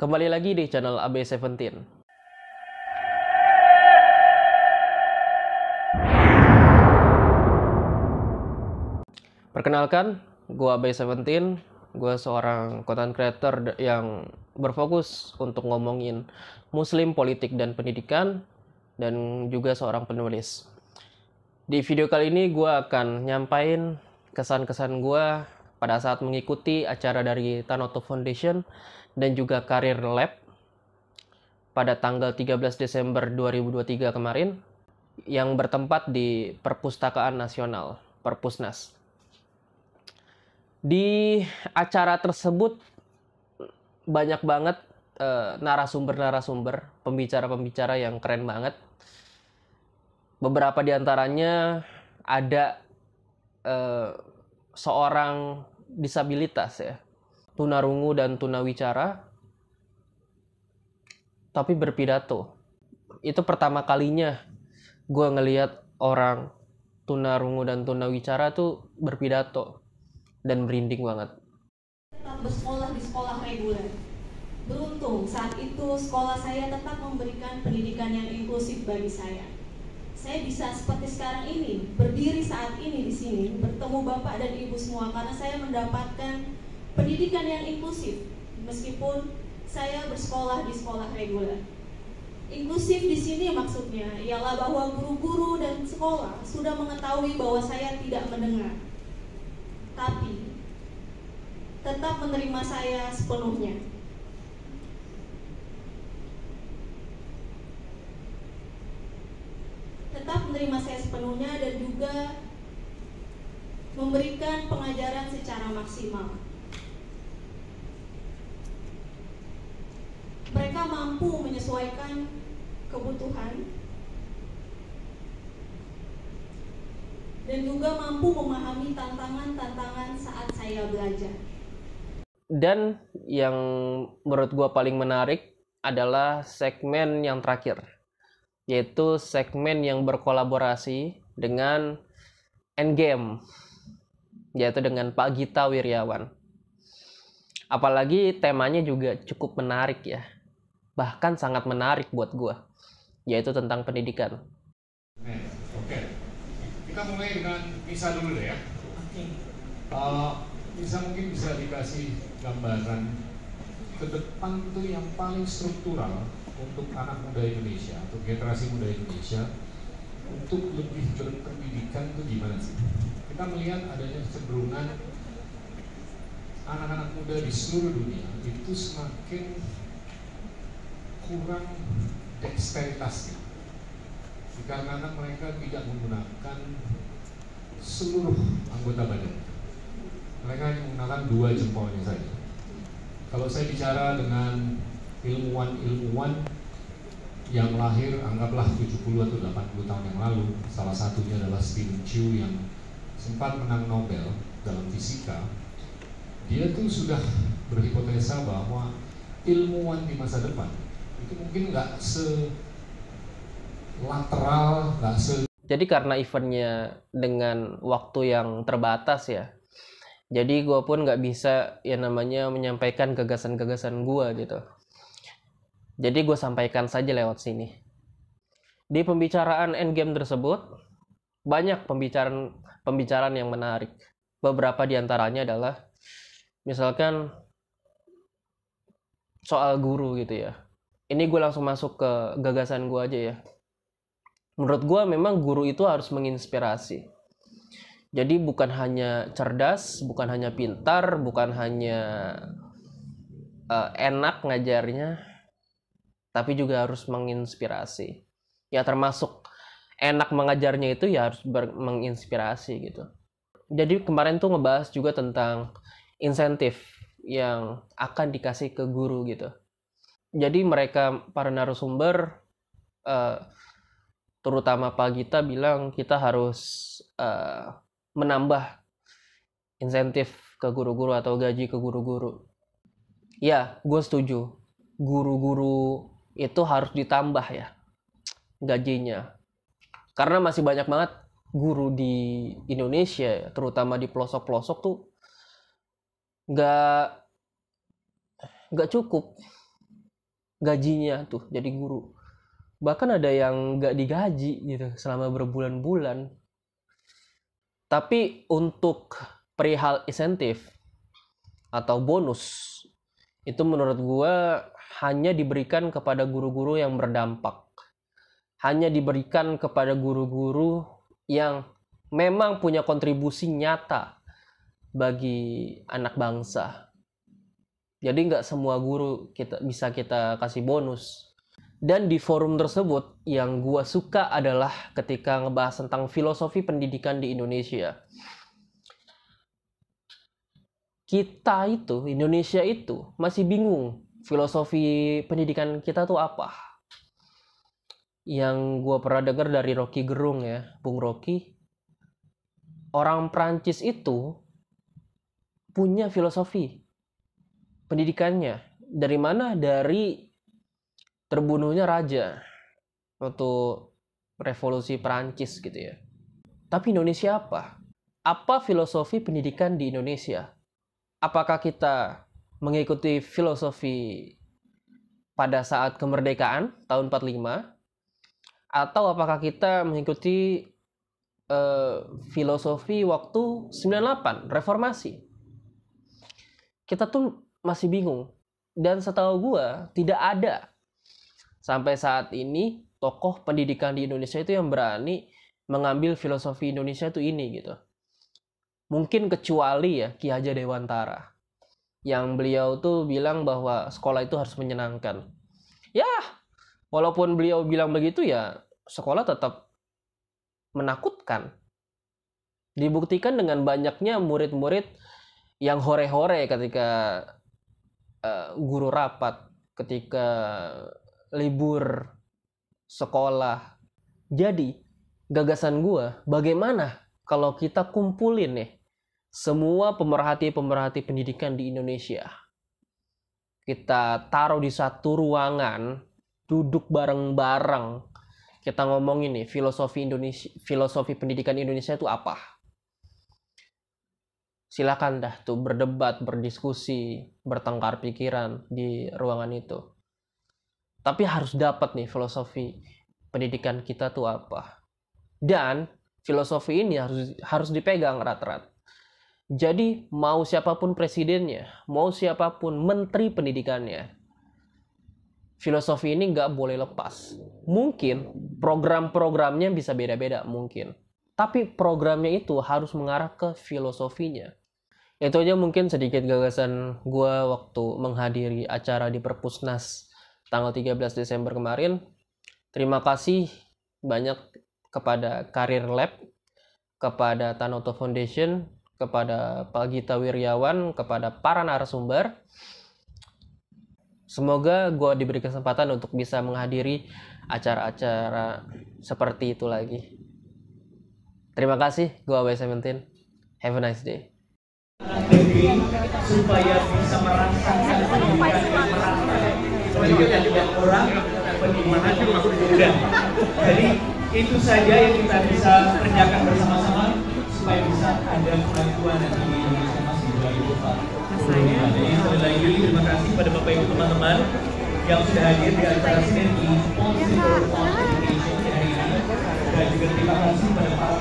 Kembali lagi di channel AB17. Perkenalkan, gue AB17. Gue seorang content creator yang berfokus untuk ngomongin Muslim, politik, dan pendidikan, dan juga seorang penulis. Di video kali ini gue akan nyampain kesan-kesan gue pada saat mengikuti acara dari Tanoto Foundation dan juga Career Lab pada tanggal 13 Desember 2023 kemarin yang bertempat di Perpustakaan Nasional, Perpusnas. Di acara tersebut banyak banget narasumber-narasumber, pembicara-pembicara yang keren banget. Beberapa di antaranya ada seorang disabilitas ya, tunarungu dan tunawicara, tapi berpidato. Itu pertama kalinya gue ngelihat orang tunarungu dan tunawicara tuh berpidato dan merinding banget. Tetap bersekolah di sekolah reguler. Beruntung saat itu sekolah saya tetap memberikan pendidikan yang inklusif bagi saya. Saya bisa seperti sekarang ini, berdiri saat ini di sini, bertemu Bapak dan Ibu semua karena saya mendapatkan pendidikan yang inklusif meskipun saya bersekolah di sekolah reguler. Inklusif di sini maksudnya ialah bahwa guru-guru dan sekolah sudah mengetahui bahwa saya tidak mendengar, tapi tetap menerima saya sepenuhnya. Tetap menerima saya sepenuhnya dan juga memberikan pengajaran secara maksimal. Mereka mampu menyesuaikan kebutuhan dan juga mampu memahami tantangan-tantangan saat saya belajar. Dan yang menurut gue paling menarik adalah segmen yang terakhir, yaitu segmen yang berkolaborasi dengan Endgame, yaitu dengan Pak Gita Wirjawan. Apalagi temanya juga cukup menarik ya, bahkan sangat menarik buat gue, yaitu tentang pendidikan. Oke. Kita mulai dengan Nisa dulu deh ya. Nisa mungkin bisa dikasih gambaran ke depan itu yang paling struktural untuk anak muda Indonesia, untuk generasi muda Indonesia untuk lebih berpendidikan itu gimana sih? Kita melihat adanya kecenderungan anak-anak muda di seluruh dunia itu semakin kurang dexteritasnya dikarenakan mereka tidak menggunakan seluruh anggota badan. Mereka hanya menggunakan 2 jempolnya saja. Kalau saya bicara dengan ilmuwan-ilmuwan yang lahir anggaplah 70 atau 80 tahun yang lalu, salah satunya adalah Stephen Chu yang sempat menang Nobel dalam fisika. Dia tuh sudah berhipotesa bahwa ilmuwan di masa depan itu mungkin nggak lateral, nggak Jadi karena eventnya dengan waktu yang terbatas ya, jadi gue pun nggak bisa ya namanya menyampaikan gagasan-gagasan gue gitu. Jadi gue sampaikan saja lewat sini. Di pembicaraan Endgame tersebut banyak pembicaraan yang menarik. Beberapa di antaranya adalah misalkan soal guru gitu ya. Ini gue langsung masuk ke gagasan gue aja ya. Menurut gue memang guru itu harus menginspirasi. Jadi bukan hanya cerdas, bukan hanya pintar, bukan hanya enak ngajarnya, tapi juga harus menginspirasi. Ya termasuk enak mengajarnya itu ya harus menginspirasi gitu. Jadi kemarin tuh ngebahas juga tentang insentif yang akan dikasih ke guru gitu. Jadi mereka para narasumber terutama Pak Gita bilang kita harus menambah insentif ke guru-guru atau gaji ke guru-guru. Ya, gue setuju. Guru-guru itu harus ditambah ya gajinya. Karena masih banyak banget guru di Indonesia, terutama di pelosok-pelosok tuh nggak cukup gajinya tuh jadi guru. Bahkan ada yang nggak digaji gitu selama berbulan-bulan. Tapi untuk perihal insentif atau bonus, itu menurut gue hanya diberikan kepada guru-guru yang berdampak. Hanya diberikan kepada guru-guru yang memang punya kontribusi nyata bagi anak bangsa. Jadi nggak semua guru bisa kita kasih bonus. Dan di forum tersebut yang gue suka adalah ketika ngebahas tentang filosofi pendidikan di Indonesia. Kita itu, Indonesia itu masih bingung filosofi pendidikan kita tuh apa. Yang gue pernah dengar dari Rocky Gerung ya, Bung Rocky. Orang Prancis itu punya filosofi pendidikannya. Dari mana? Dari terbunuhnya raja waktu revolusi Prancis gitu ya. Tapi Indonesia apa? Apa filosofi pendidikan di Indonesia? Apakah kita mengikuti filosofi pada saat kemerdekaan tahun 45? Atau apakah kita mengikuti filosofi waktu 98, reformasi? Kita tuh masih bingung. Dan setahu gue tidak ada sampai saat ini tokoh pendidikan di Indonesia itu yang berani mengambil filosofi Indonesia itu ini gitu. Mungkin kecuali ya Ki Hajar Dewantara, yang beliau tuh bilang bahwa sekolah itu harus menyenangkan. Ya, walaupun beliau bilang begitu ya, sekolah tetap menakutkan. Dibuktikan dengan banyaknya murid-murid yang hore-hore ketika guru rapat, ketika libur sekolah. Jadi gagasan gue, bagaimana kalau kita kumpulin nih semua pemerhati-pemerhati pendidikan di Indonesia, kita taruh di satu ruangan, duduk bareng-bareng, kita ngomongin nih filosofi pendidikan Indonesia itu apa. Silakan dah tuh berdebat, berdiskusi, bertengkar pikiran di ruangan itu. Tapi harus dapat nih filosofi pendidikan kita tuh apa. Dan filosofi ini harus dipegang erat-erat. Jadi mau siapapun presidennya, mau siapapun menteri pendidikannya, filosofi ini nggak boleh lepas. Mungkin program-programnya bisa beda-beda mungkin. Tapi programnya itu harus mengarah ke filosofinya. Itu aja mungkin sedikit gagasan gue waktu menghadiri acara di Perpusnas tanggal 13 Desember kemarin. Terima kasih banyak kepada Karir Lab, kepada Tanoto Foundation, kepada Pak Gita Wiryawan, kepada para narasumber. Semoga gue diberi kesempatan untuk bisa menghadiri acara-acara seperti itu lagi. Terima kasih, gue AW17. Have a nice day. Supaya bisa merasakan pendidikan yang merata, pendidikan yang kurang, pendidikan yang mudah. Jadi itu saja yang kita bisa kerjakan bersama-sama supaya bisa ada kemajuan nanti di Indonesia Mas di 2024. Jadi sekali lagi terima kasih pada Bapak Ibu teman-teman yang sudah hadir di acara Sinergi Policy for Education hari ini, dan juga terima kasih pada para